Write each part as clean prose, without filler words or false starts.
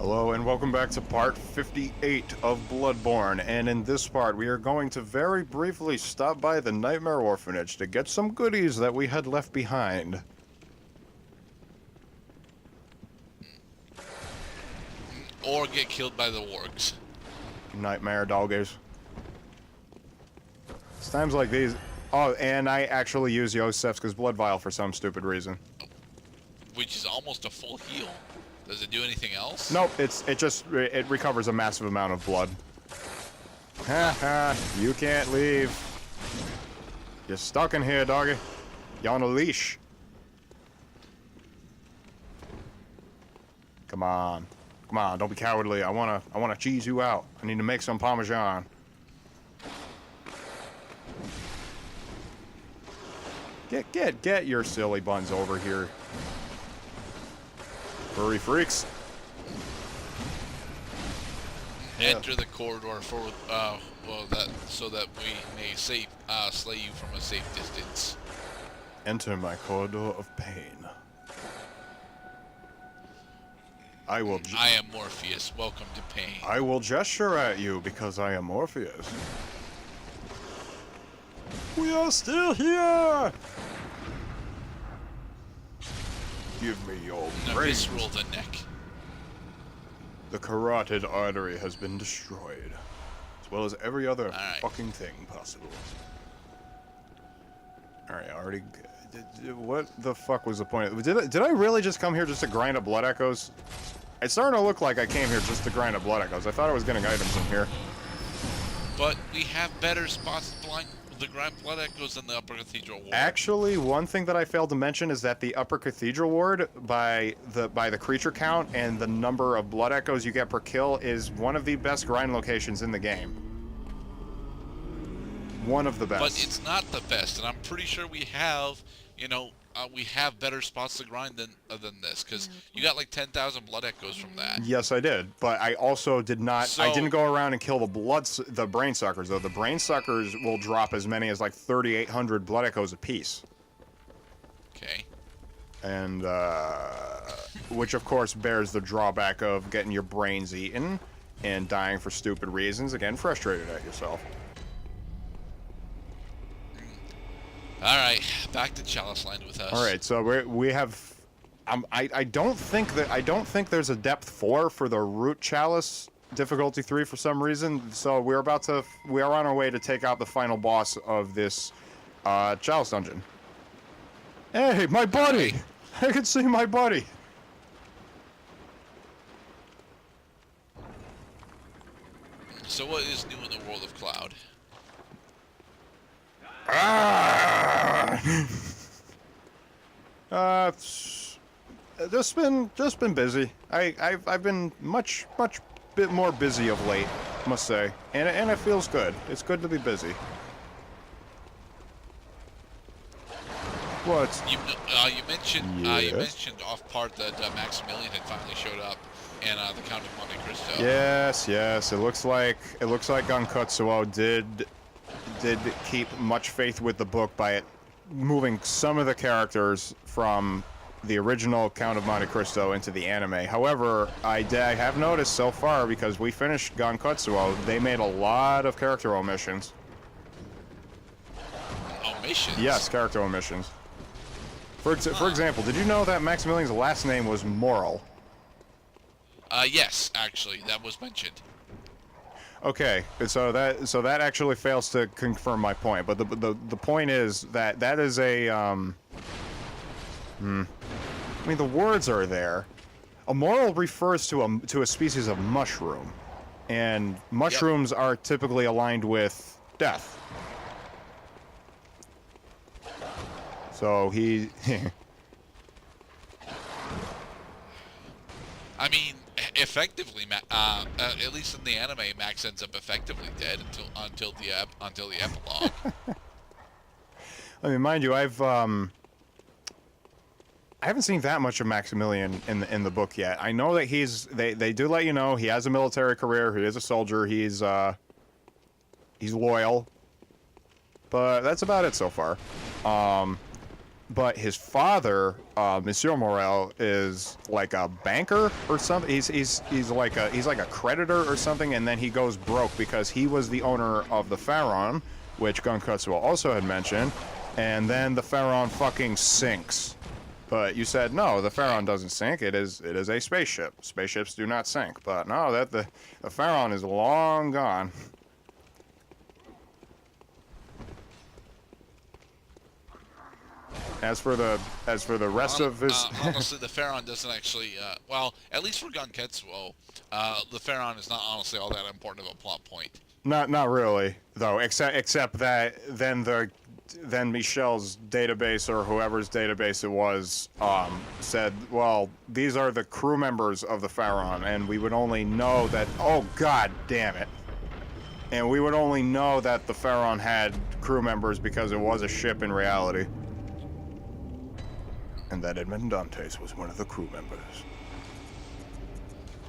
Hello and welcome back to part 58 of Bloodborne, and in this part we are going to very briefly stop by the Nightmare Orphanage to get some goodies that we had left behind. Or get killed by the wargs. Nightmare doggies. It's times like these. Oh, and I actually use Yosefska's blood vial for some stupid reason. Which is almost a full heal. Does it do anything else? Nope, it recovers a massive amount of blood. Haha, you can't leave. You're stuck in here, doggy. You're on a leash. Come on. Come on, don't be cowardly. I wanna cheese you out. I need to make some Parmesan. Get your silly buns over here. Furry freaks. Enter the corridor for so that we may slay you from a safe distance. Enter my corridor of pain. I am Morpheus. Welcome to pain. I will gesture at you because I am Morpheus. We are still here! Give me your brains. Visceral the neck. The carotid artery has been destroyed, as well as every other fucking thing possible. Alright, I already... What the fuck was the point? Did I really just come here just to grind up blood echoes? It's starting to look like I came here just to grind up blood echoes. I thought I was getting items in here. But we have better spots to blind the grind blood echoes in the Upper Cathedral Ward. Actually, one thing that I failed to mention is that the Upper Cathedral Ward, by the creature count and the number of blood echoes you get per kill, is one of the best grind locations in the game. One of the best. But it's not the best, and I'm pretty sure we have, we have better spots to grind than this, because you got like 10,000 blood echoes from that. Yes, I did, but I also did not. I didn't go around and kill the brain suckers though. The brain suckers will drop as many as like 3,800 blood echoes apiece. Okay. And which of course bears the drawback of getting your brains eaten and dying for stupid reasons. Again, frustrated at yourself. All right, back to Chalice Land with us. All right, so we have. I don't think there's a depth 4 for the root chalice difficulty 3 for some reason. So we are on our way to take out the final boss of this chalice dungeon. Hey, my buddy! I can see my buddy. So what is new in the world of Cloud? Just been busy. I've been much bit more busy of late, must say, and it feels good. It's good to be busy. What? You mentioned off part that Maximilian had finally showed up in the Count of Monte Cristo. Yes. It looks like Gankutsuo did keep much faith with the book by it moving some of the characters from the original Count of Monte Cristo into the anime. However, I have noticed so far, because we finished Gankutsuo, they made a lot of character omissions. Omissions? Yes, character omissions. For example, did you know that Maximilian's last name was Moral? Yes, actually, that was mentioned. Okay, so that actually fails to confirm my point, but the point is that is a I mean, the words are there. A moral refers to a species of mushroom, and mushrooms are typically aligned with death. So he I mean, effectively, at least in the anime, Max ends up effectively dead until the epilogue. I mean, mind you, I haven't seen that much of Maximilian in the book yet. I know that they do let you know he has a military career. He is a soldier. He's loyal, but that's about it so far. but his father, Monsieur Morel, is like a banker or something. He's like a creditor or something, and then he goes broke because he was the owner of the Pharaon, which Gunkutsuo also had mentioned, and then the Pharaon fucking sinks. But you said no, the Pharaon doesn't sink. It is a spaceship. Spaceships do not sink. But no, that the Pharaon is long gone. As for the rest of his, honestly, the Pharaon doesn't actually. Well, at least for Gunketsuo, the Pharaon is not honestly all that important of a plot point. not really though. Except that then Michelle's database or whoever's database it was said, well, these are the crew members of the Pharaon, and we would only know that. Oh god damn it! And we would only know that the Pharaon had crew members because it was a ship in reality. And that Edmond Dantes was one of the crew members.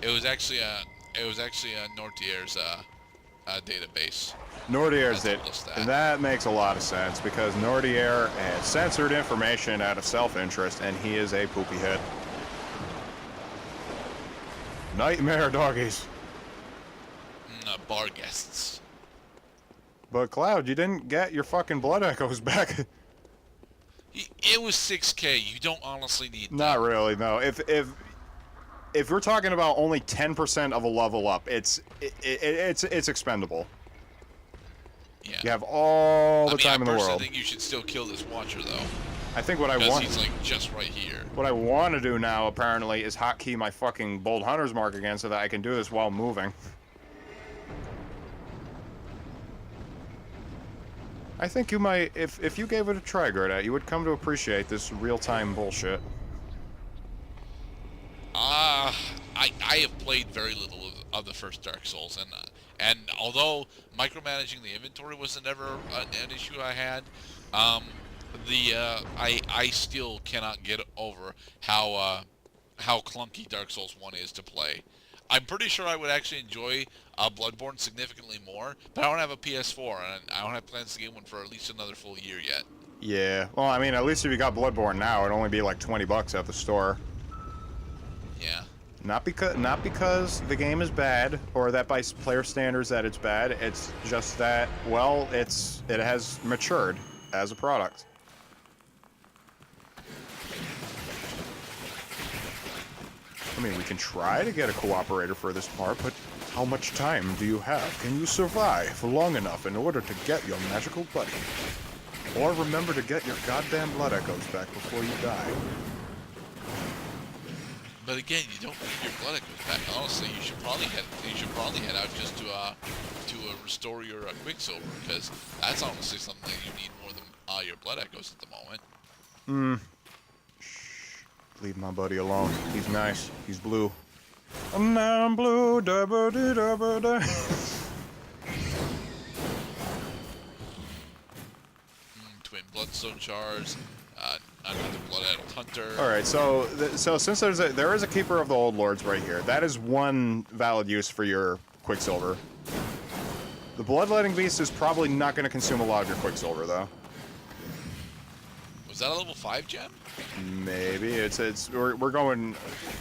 It was actually Nortier's database. Nordier's did, and that makes a lot of sense because Nordier had censored information out of self-interest, and he is a poopy head. Nightmare doggies. Bar guests. But Cloud, you didn't get your fucking blood echoes back. It was 6K. You don't honestly need that. Not really, no. If we're talking about only 10% of a level up, it's expendable. Yeah. You have all the time in the world. I think you should still kill this Watcher though. I think what I want. He's like just right here. What I want to do now, apparently, is hotkey my fucking Bold Hunter's Mark again, so that I can do this while moving. I think you might, if you gave it a try, Gerda, you would come to appreciate this real-time bullshit. I have played very little of the first Dark Souls, and although micromanaging the inventory was never an issue I had, I still cannot get over how clunky Dark Souls 1 is to play. I'm pretty sure I would actually enjoy Bloodborne significantly more, but I don't have a PS4, and I don't have plans to get one for at least another full year yet. Yeah, well, I mean, at least if you got Bloodborne now, it'd only be like $20 at the store. Yeah. Not because the game is bad, or that by player standards that it's bad. It's just that, well, it has matured as a product. I mean, we can try to get a cooperator for this part, but how much time do you have? Can you survive long enough in order to get your magical buddy? Or remember to get your goddamn blood echoes back before you die. But again, you don't need your blood echoes back. Honestly, you should probably head out just to restore your Quicksilver, because that's honestly something that you need more than your blood echoes at the moment. Leave my buddy alone. He's nice. He's blue. Now I'm blue. Da ba dee da ba da. Twin bloodstone shards. Another blood-addled hunter. All right, so since there is a keeper of the old lords right here, that is one valid use for your Quicksilver. The bloodletting beast is probably not going to consume a lot of your Quicksilver, though. Was that a level 5 gem? Maybe we're going.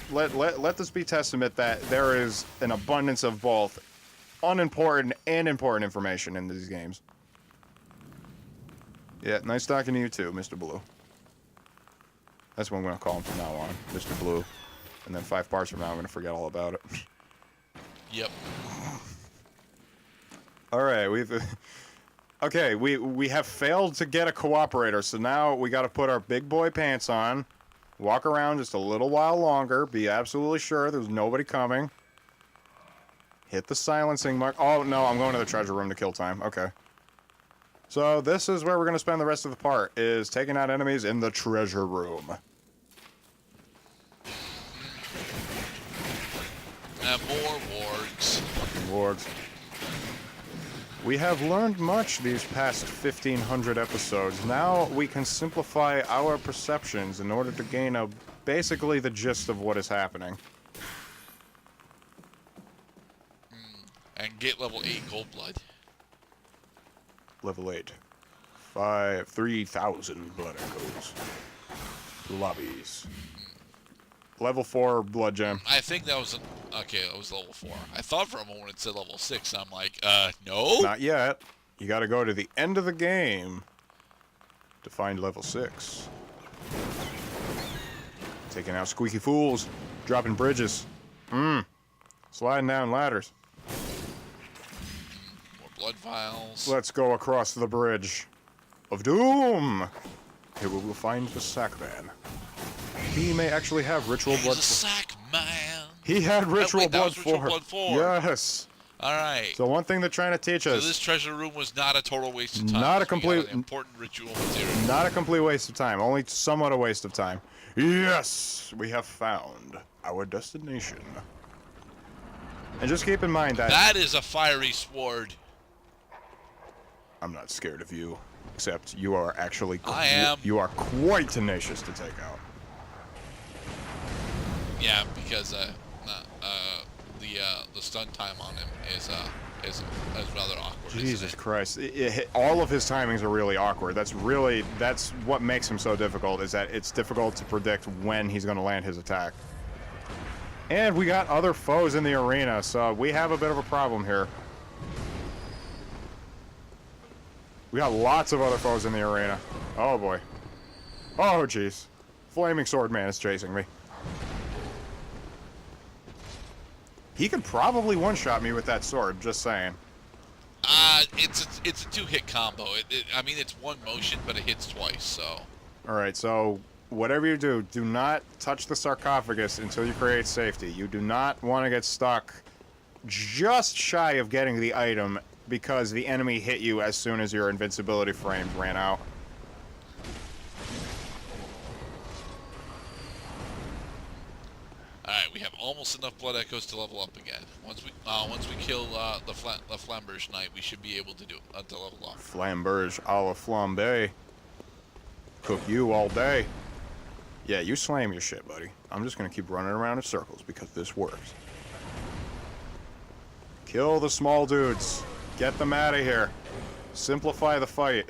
Let this be testament that there is an abundance of both unimportant and important information in these games. Yeah, nice talking to you too, Mr. Blue. That's what I'm going to call him from now on, Mr. Blue. And then 5 parts from now, I'm going to forget all about it. Yep. All right, okay, we have failed to get a cooperator, so now we got to put our big boy pants on, walk around just a little while longer, be absolutely sure there's nobody coming. Hit the silencing mark. Oh, no, I'm going to the treasure room to kill time. Okay. So this is where we're going to spend the rest of the part, is taking out enemies in the treasure room. More wargs. Fucking wargs. We have learned much these past 1,500 episodes. Now we can simplify our perceptions in order to gain basically the gist of what is happening. And get level 8 gold blood. Level 8. 3,000 blood echoes. lobbies. Level 4 blood gem. I think that was okay. That was level 4. I thought for a moment it said level 6. I'm like, no. Not yet. You got to go to the end of the game to find level 6. Taking out squeaky fools, dropping bridges, sliding down ladders. More blood vials. Let's go across the bridge of doom. Here we will find the sack man. He may actually have ritual blood. He's a sack man. He had ritual wait, that blood was ritual 4. blood 4. Yes. All right. So one thing they're trying to teach So us. this treasure room was not a total waste of time. Not a We got complete an important ritual material. Not a complete waste of time. Only somewhat a waste of time. Yes, we have found our destination. And just keep in mind that That is a fiery sword. I'm not scared of you, except you are actually I am. You are quite tenacious to take out. Yeah, because the stun time on him is rather awkward. Jesus Christ! All of his timings are really awkward. That's what makes him so difficult. Is that it's difficult to predict when he's going to land his attack. And we got other foes in the arena, so we have a bit of a problem here. We got lots of other foes in the arena. Oh boy. Oh jeez. Flaming Sword Man is chasing me. He could probably one-shot me with that sword, just saying. It's a 2-hit combo. I mean, it's one motion, but it hits twice, so. Alright, so whatever you do, do not touch the sarcophagus until you create safety. You do not want to get stuck just shy of getting the item because the enemy hit you as soon as your invincibility frames ran out. Alright, we have almost enough blood echoes to level up again. Once we kill the Flamberge Knight, we should be able to to level up. Flamberge a la flambe. Cook you all day. Yeah, you slam your shit, buddy. I'm just gonna keep running around in circles because this works. Kill the small dudes. Get them out of here. Simplify the fight.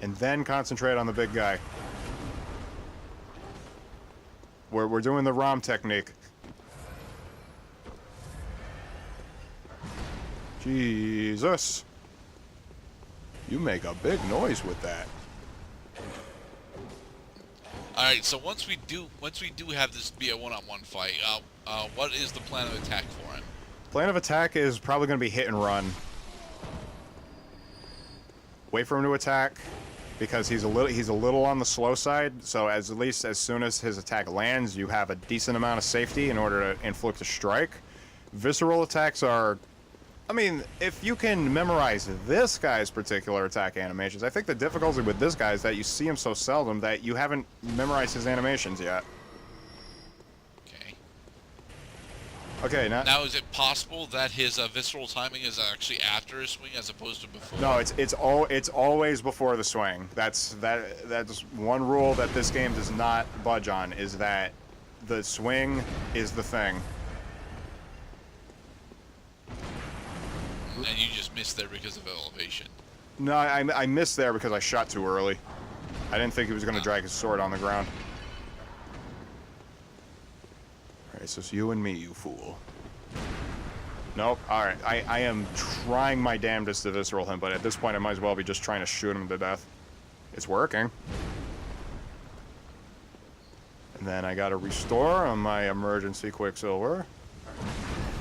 And then concentrate on the big guy. We're doing the ROM technique. Jesus. You make a big noise with that. Alright, so once we do have this be a one-on-one fight, what is the plan of attack for him? Plan of attack is probably going to be hit and run. Wait for him to attack, because he's a little on the slow side. So at least as soon as his attack lands, you have a decent amount of safety in order to inflict a strike. Visceral attacks are, I mean, if you can memorize this guy's particular attack animations, I think the difficulty with this guy is that you see him so seldom that you haven't memorized his animations yet. Okay, now is it possible that his visceral timing is actually after his swing as opposed to before? No, it's always before the swing. That's one rule that this game does not budge on, is that the swing is the thing. And you just missed there because of elevation. No, I missed there because I shot too early. I didn't think he was going to drag his sword on the ground. Alright, so it's you and me, you fool. Nope, alright. I am trying my damnedest to visceral him, but at this point I might as well be just trying to shoot him to death. It's working. And then I gotta restore on my emergency Quicksilver.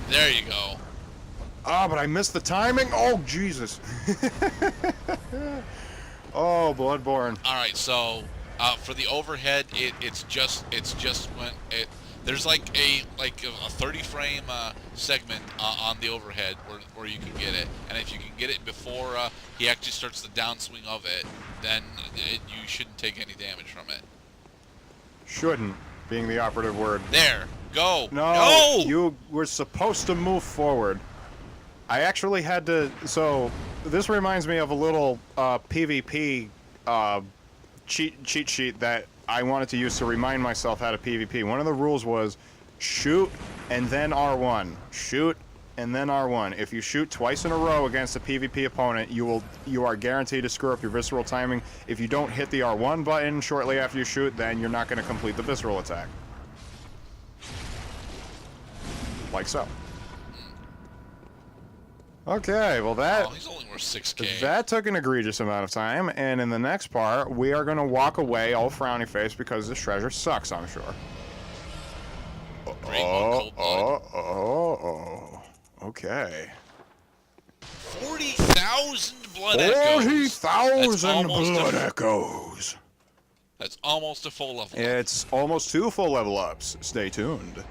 There you go. Ah, but I missed the timing? Oh, Jesus. Oh, Bloodborne. Alright, so for the overhead, it's just when there's like a 30 frame segment on the overhead where you can get it, and if you can get it before he actually starts the downswing of it, then you shouldn't take any damage from it. Shouldn't being the operative word. There, go. No, you were supposed to move forward. I actually had to. So this reminds me of a little PvP cheat sheet that I wanted to use to remind myself how to PvP. One of the rules was shoot and then R1. Shoot and then R1. If you shoot twice in a row against a PvP opponent, you are guaranteed to screw up your visceral timing. If you don't hit the R1 button shortly after you shoot, then you're not going to complete the visceral attack. Like so. Okay, well Oh, he's only worth 6K. that took an egregious amount of time, and in the next part, we are going to walk away all frowny face because this treasure sucks, I'm sure. Okay. 40,000 blood echoes. 40,000 blood echoes. That's almost a full level. It's almost 2 full level ups. Stay tuned.